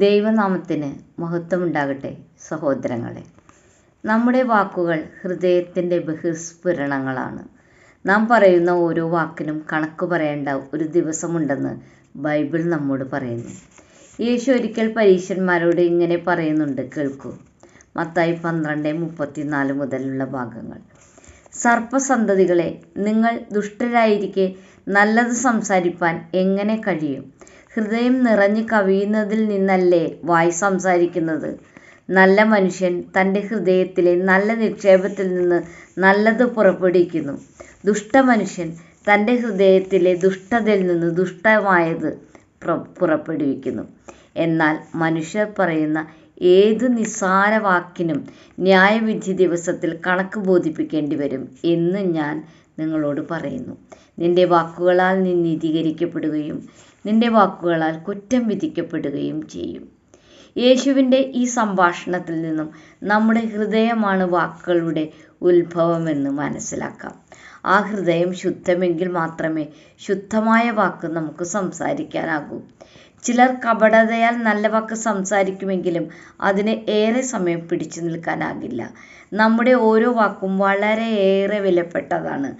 ദൈവനാമത്തിന് മഹത്വമുണ്ടാകട്ടെ. സഹോദരങ്ങളെ, നമ്മുടെ വാക്കുകൾ ഹൃദയത്തിൻ്റെ ബഹിസ്ഫുരണങ്ങളാണ്. നാം പറയുന്ന ഓരോ വാക്കിനും കണക്ക് പറയേണ്ട ഒരു ദിവസമുണ്ടെന്ന് ബൈബിൾ നമ്മോട് പറയുന്നു. യേശു ഒരിക്കൽ പരീശന്മാരോട് ഇങ്ങനെ പറയുന്നുണ്ട്, കേൾക്കൂ. മത്തായി 12:34 മുതലുള്ള ഭാഗങ്ങൾ. സർപ്പസന്തതികളെ, നിങ്ങൾ ദുഷ്ടരായിരിക്കെ നല്ലത് സംസാരിപ്പാൻ എങ്ങനെ കഴിയും? ഹൃദയം നിറഞ്ഞ് കവിയുന്നതിൽ നിന്നല്ലേ വായ് സംസാരിക്കുന്നത്? നല്ല മനുഷ്യൻ തൻ്റെ ഹൃദയത്തിലെ നല്ല നിക്ഷേപത്തിൽ നിന്ന് നല്ലത് പുറപ്പെടുവിക്കുന്നു. ദുഷ്ടമനുഷ്യൻ തൻ്റെ ഹൃദയത്തിലെ ദുഷ്ടതയിൽ നിന്ന് ദുഷ്ടമായത് പുറപ്പെടുവിക്കുന്നു. എന്നാൽ മനുഷ്യർ പറയുന്ന ഏത് നിസ്സാര വാക്കിനും ന്യായവിധി ദിവസത്തിൽ കണക്ക് ബോധിപ്പിക്കേണ്ടി വരും എന്ന് ഞാൻ നിങ്ങളോട് പറയുന്നു. നിന്റെ വാക്കുകളാൽ നീ നീതീകരിക്കപ്പെടുകയും നിന്റെ വാക്കുകളാൽ കുറ്റം വിധിക്കപ്പെടുകയും ചെയ്യും. യേശുവിൻ്റെ ഈ സംഭാഷണത്തിൽ നിന്നും നമ്മുടെ ഹൃദയമാണ് വാക്കുകളുടെ ഉത്ഭവമെന്ന് മനസ്സിലാക്കാം. ആ ഹൃദയം ശുദ്ധമെങ്കിൽ മാത്രമേ ശുദ്ധമായ വാക്ക് നമുക്ക് സംസാരിക്കാനാകൂ. ചിലർ കപടതയാൽ നല്ല വാക്ക് സംസാരിക്കുമെങ്കിലും അതിന് ഏറെ സമയം പിടിച്ചു നിൽക്കാനാകില്ല. നമ്മുടെ ഓരോ വാക്കും വളരെയേറെ വിലപ്പെട്ടതാണ്.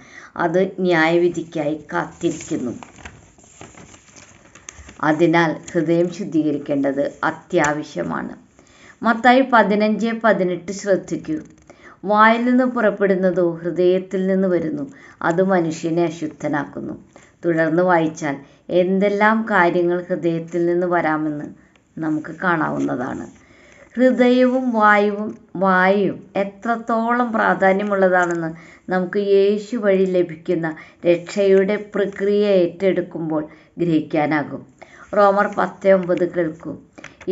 അത് ന്യായവിധിക്കായി കാത്തിരിക്കുന്നു. അതിനാൽ ഹൃദയം ശുദ്ധീകരിക്കേണ്ടത് അത്യാവശ്യമാണ്. മത്തായി 15:18 ശ്രദ്ധിക്കൂ. വായിൽ നിന്ന് പുറപ്പെടുന്നതോ ഹൃദയത്തിൽ നിന്ന് വരുന്നു, അത് മനുഷ്യനെ അശുദ്ധനാക്കുന്നു. തുടർന്ന് വായിച്ചാൽ എന്തെല്ലാം കാര്യങ്ങൾ ഹൃദയത്തിൽ നിന്ന് വരാമെന്ന് നമുക്ക് കാണാവുന്നതാണ്. ഹൃദയവും വായുവും എത്രത്തോളം പ്രാധാന്യമുള്ളതാണെന്ന് നമുക്ക് യേശു വഴി ലഭിക്കുന്ന രക്ഷയുടെ പ്രക്രിയ ഏറ്റെടുക്കുമ്പോൾ ഗ്രഹിക്കാനാകും. റോമർ 10:9 കേൾക്കൂ.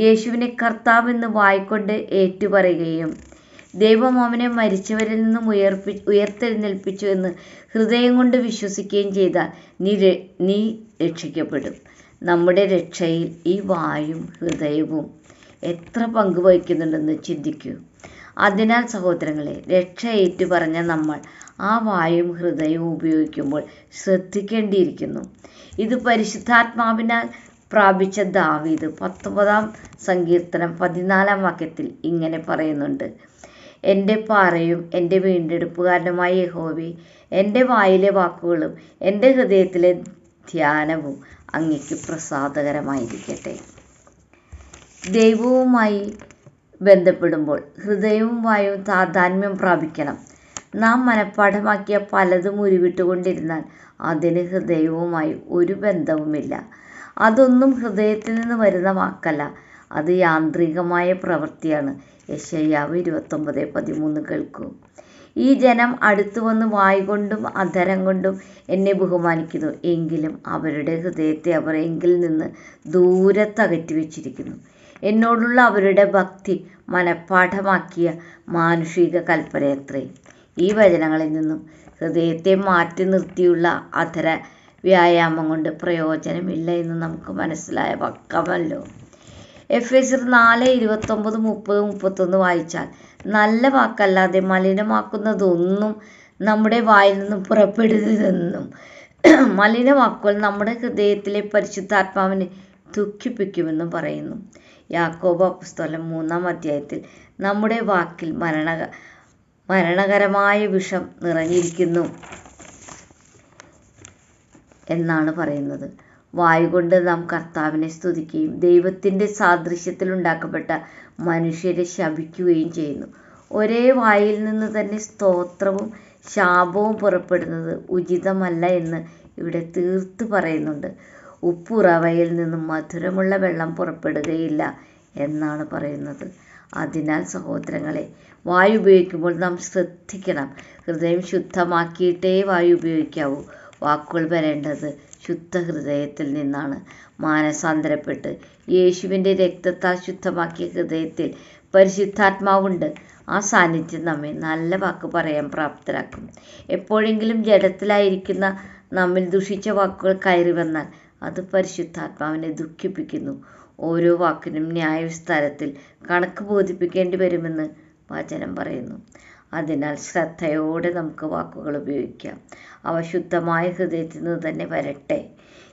യേശുവിനെ കർത്താവെന്ന് വായ്കൊണ്ട് ഏറ്റുപറയുകയും ദൈവം അവനെ മരിച്ചവരിൽ നിന്നും ഉയർത്തെഴുന്നേൽപ്പിച്ചു എന്ന് ഹൃദയം കൊണ്ട് വിശ്വസിക്കുകയും ചെയ്താൽ നീ രക്ഷിക്കപ്പെടും. നമ്മുടെ രക്ഷയിൽ ഈ വായും ഹൃദയവും എത്ര പങ്കുവഹിക്കുന്നുണ്ടെന്ന് ചിന്തിക്കൂ. അതിനാൽ സഹോദരങ്ങളെ, രക്ഷ ഏറ്റുപറഞ്ഞ നമ്മൾ ആ വായും ഹൃദയവും ഉപയോഗിക്കുമ്പോൾ ശ്രദ്ധിക്കേണ്ടിയിരിക്കുന്നു. ഇത് പരിശുദ്ധാത്മാവിനാൽ പ്രാപിച്ച ദാവീദ് 19-ാം സങ്കീർത്തനം 14-ാം വാക്യത്തിൽ ഇങ്ങനെ പറയുന്നുണ്ട്, എൻ്റെ പാറയും എൻ്റെ വീണ്ടെടുപ്പുകാരനുമായ യഹോവേ, എൻ്റെ വായിലെ വാക്കുകളും എൻ്റെ ഹൃദയത്തിലെ ധ്യാനവും അങ്ങയ്ക്ക് പ്രസാദകരമായിരിക്കട്ടെ. ദൈവവുമായി ബന്ധപ്പെടുമ്പോൾ ഹൃദയവും വായുവും താതാത്മ്യം പ്രാപിക്കണം. നാം മനഃപ്പാഠമാക്കിയ പലതും ഉരുവിട്ടുകൊണ്ടിരുന്നാൽ അതിന് ഹൃദയവുമായി ഒരു ബന്ധവുമില്ല. അതൊന്നും ഹൃദയത്തിൽ നിന്ന് വരുന്ന വാക്കല്ല, അത് യാന്ത്രികമായ പ്രവൃത്തിയാണ്. യെശയ്യാവ് 29:13 കേൾക്കൂ. ഈ ജനം അടുത്തു വന്ന് വായ് കൊണ്ടും അധരം കൊണ്ടും എന്നെ ബഹുമാനിക്കുന്നു, എങ്കിലും അവരുടെ ഹൃദയത്തെ അവർ എങ്കിൽ നിന്ന് ദൂരത്തകറ്റി വച്ചിരിക്കുന്നു. എന്നോടുള്ള അവരുടെ ഭക്തി മനഃപ്പാഠമാക്കിയ മാനുഷിക കൽപ്പനയത്രേ. ഈ വചനങ്ങളിൽ നിന്നും ഹൃദയത്തെ മാറ്റി നിർത്തിയുള്ള അധര വ്യായാമം കൊണ്ട് പ്രയോജനമില്ല എന്ന് നമുക്ക് മനസ്സിലായ പക്കമല്ലോ. എഫേസ്യർ 4:29, 30, 31 വായിച്ചാൽ നല്ല വാക്കല്ലാതെ മലിനമാക്കുന്നതൊന്നും നമ്മുടെ വായിൽ നിന്നും പുറപ്പെടരുതെന്നും മലിനവാക്കുകൾ നമ്മുടെ ഹൃദയത്തിലെ പരിശുദ്ധാത്മാവിനെ ദുഃഖിപ്പിക്കുമെന്നും പറയുന്നു. യാക്കോബ് പുസ്തകം 3-ാം അധ്യായത്തിൽ നമ്മുടെ വാക്കിൽ മരണകരമായ വിഷം നിറഞ്ഞിരിക്കുന്നു എന്നാണ് പറയുന്നത്. വായുകൊണ്ട് നാം കർത്താവിനെ സ്തുതിക്കുകയും ദൈവത്തിൻ്റെ സാദൃശ്യത്തിൽ ഉണ്ടാക്കപ്പെട്ട മനുഷ്യരെ ശപിക്കുകയും ചെയ്യുന്നു. ഒരേ വായിൽ നിന്ന് തന്നെ സ്തോത്രവും ശാപവും പുറപ്പെടുന്നത് ഉചിതമല്ല എന്ന് ഇവിടെ തീർത്ത് പറയുന്നുണ്ട്. ഉപ്പുറവയിൽ നിന്നും മധുരമുള്ള വെള്ളം പുറപ്പെടുകയില്ല എന്നാണ് പറയുന്നത്. അതിനാൽ സഹോദരങ്ങളെ, വായു ഉപയോഗിക്കുമ്പോൾ നാം ശ്രദ്ധിക്കണം. ഹൃദയം ശുദ്ധമാക്കിയിട്ടേ വായു ഉപയോഗിക്കാവൂ. വാക്കുകൾ വരേണ്ടത് ശുദ്ധ ഹൃദയത്തിൽ നിന്നാണ്. മാനസാന്തരപ്പെട്ട് യേശുവിൻ്റെ രക്തത്താൽ ശുദ്ധമാക്കിയ ഹൃദയത്തിൽ പരിശുദ്ധാത്മാവുണ്ട്. ആ സാന്നിധ്യം നമ്മെ നല്ല വാക്ക് പറയാൻ പ്രാപ്തരാക്കും. എപ്പോഴെങ്കിലും ജഡത്തിലായിരിക്കുന്ന നമ്മിൽ ദുഷിച്ച വാക്കുകൾ കയറി വന്നാൽ അത് പരിശുദ്ധാത്മാവിനെ ദുഃഖിപ്പിക്കുന്നു. ഓരോ വാക്കിനും ന്യായവിസ്താരത്തിൽ കണക്ക് ബോധിപ്പിക്കേണ്ടി വരുമെന്ന് വചനം പറയുന്നു. അതിനാൽ ശ്രദ്ധയോടെ നമുക്ക് വാക്കുകൾ ഉപയോഗിക്കാം. അവ ശുദ്ധമായ ഹൃദയത്തിൽ നിന്ന് തന്നെ വരട്ടെ.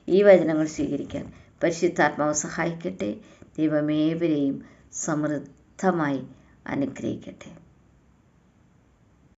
ഈ വചനങ്ങൾ സ്വീകരിക്കാൻ പരിശുദ്ധാത്മാവ് സഹായിക്കട്ടെ. ദൈവമേവരെയും സമൃദ്ധമായി അനുഗ്രഹിക്കട്ടെ.